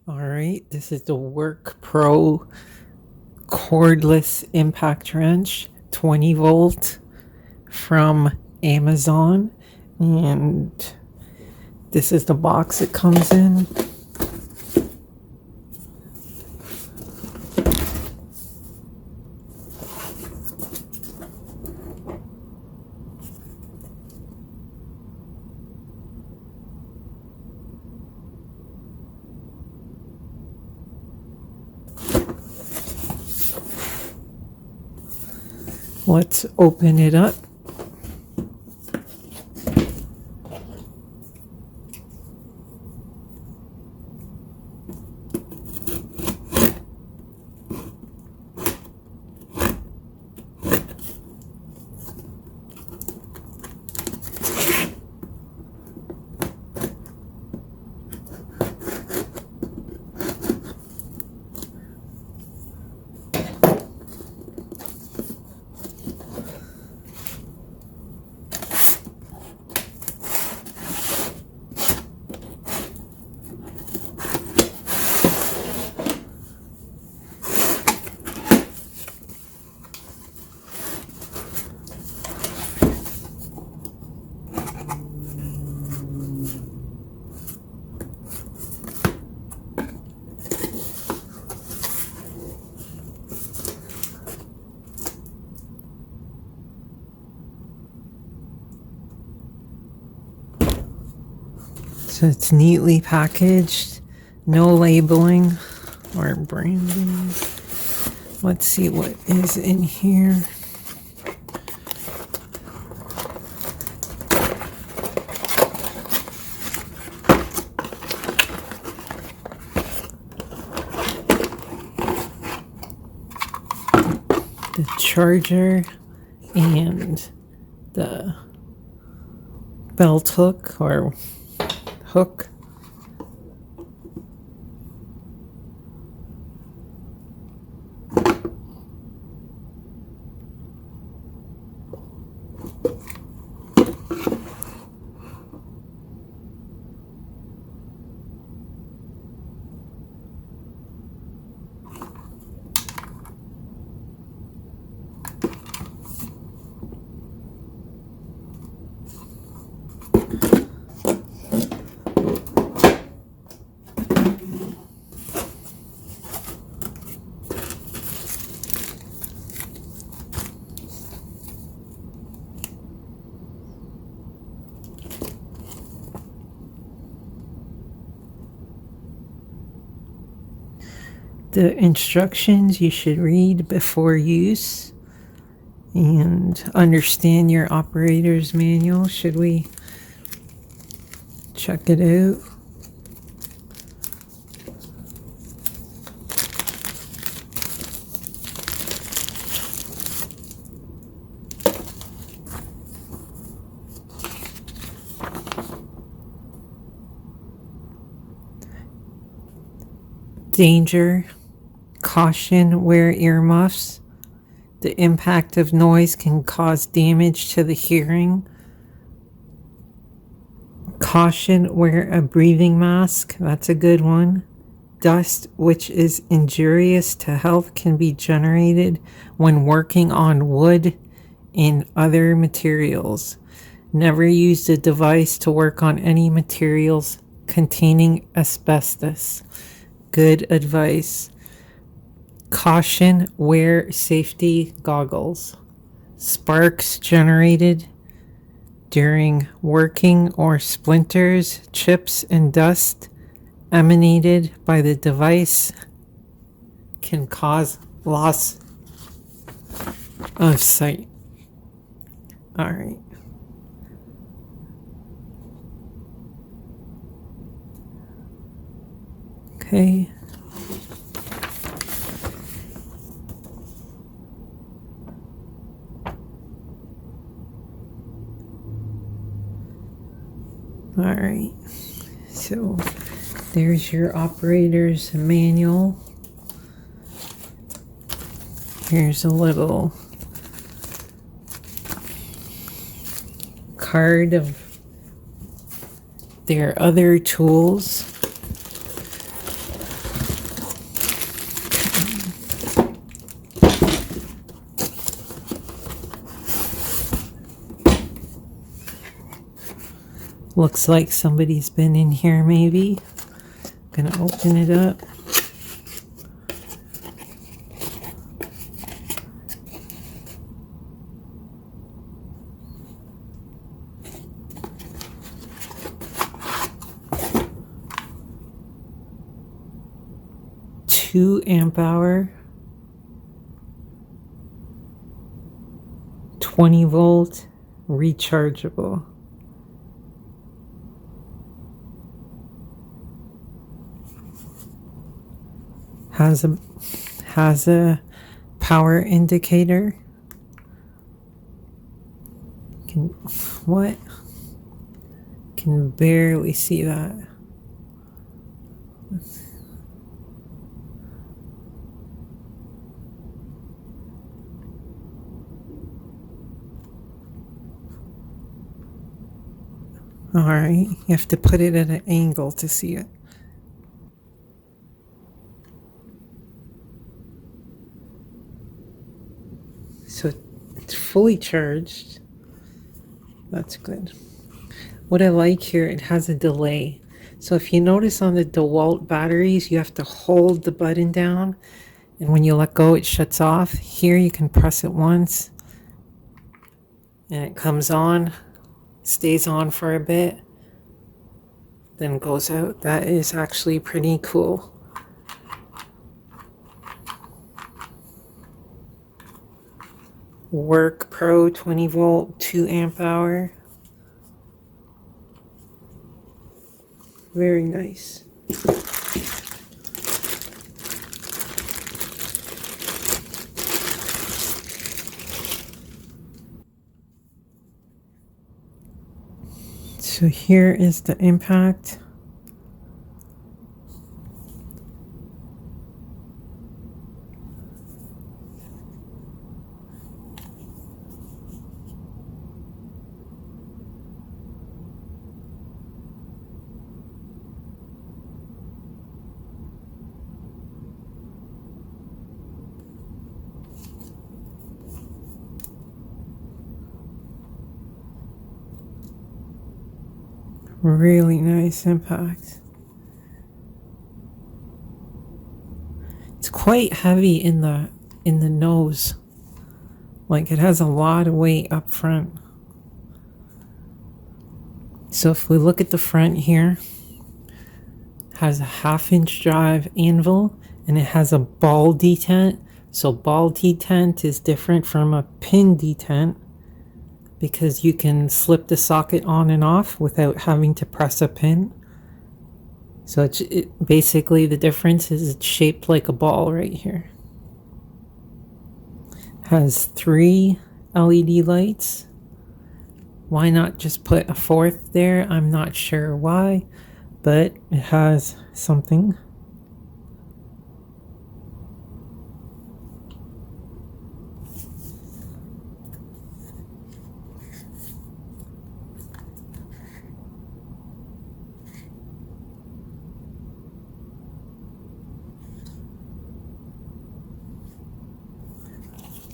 All right, this is the Workpro cordless impact wrench, 20 volt from Amazon. And this is the box it comes in. Let's open it up. So it's neatly packaged, no labeling or branding. Let's see what is in here. The charger and the belt hook or hook. The instructions you should read before use and understand your operator's manual. Should we check it out? Danger. Caution, wear earmuffs. The impact of noise can cause damage to the hearing. Caution, wear a breathing mask. That's a good one. Dust, which is injurious to health, can be generated when working on wood and other materials. Never use the device to work on any materials containing asbestos. Good advice. Caution, wear safety goggles. Sparks generated during working or splinters, chips, and dust emanated by the device can cause loss of sight. All right. Okay. All right, so there's your operator's manual. Here's a little card of their other tools. Looks like somebody's been in here maybe. Gonna open it up. Two amp hour, 20 volt, rechargeable. Has a power indicator. Can barely see that. All right, you have to put it at an angle to see it. So it's fully charged. That's good. What I like here, it has a delay. So if you notice on the DeWalt batteries, you have to hold the button down, and when you let go, it shuts off. Here you can press it once, and it comes on, stays on for a bit, then goes out. That is actually pretty cool. Workpro 20 volt, 2 amp hour. Very nice. So here is the impact. Really nice impact. It's quite heavy in the nose. Like, it has a lot of weight up front. So if we look at the front here, it has a 1/2-inch drive anvil, and it has a ball detent. So ball detent is different from a pin detent, because you can slip the socket on and off without having to press a pin. So basically the difference is it's shaped like a ball right here. Has 3 LED lights. Why not just put a 4th there? I'm not sure why, but it has something.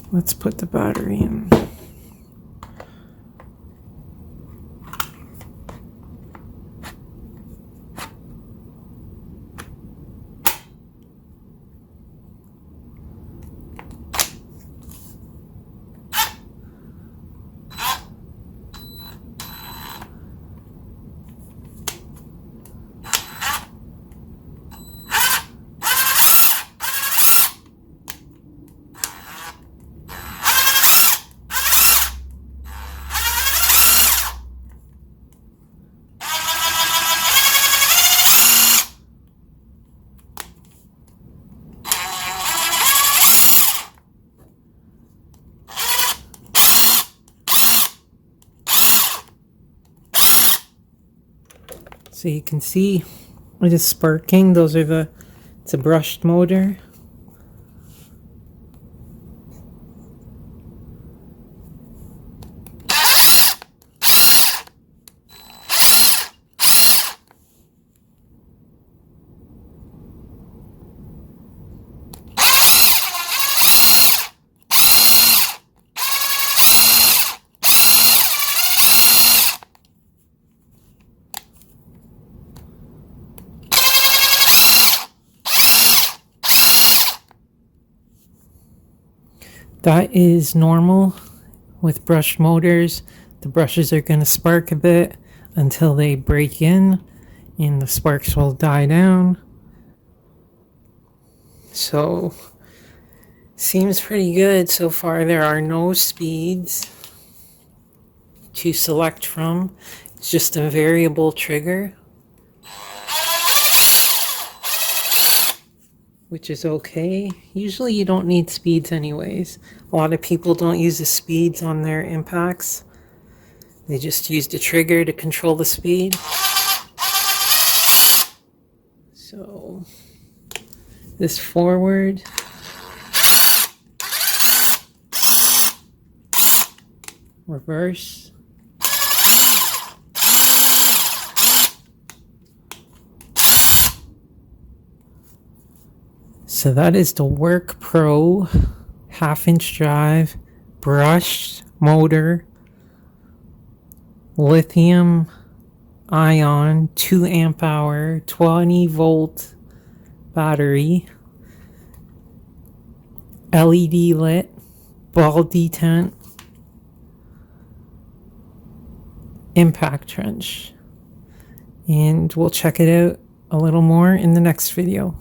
Let's put the battery in. So you can see it is sparking. It's a brushed motor. That is normal with brushed motors. The brushes are going to spark a bit until they break in and the sparks will die down. So, seems pretty good so far. There are no speeds to select from. It's just a variable trigger, which is okay. Usually you don't need speeds anyways. A lot of people don't use the speeds on their impacts. They just use the trigger to control the speed. So this forward, reverse, so that is the Workpro 1/2-inch drive, brushed motor, lithium ion 2 amp hour 20-volt battery, LED lit, ball detent, impact wrench. And we'll check it out a little more in the next video.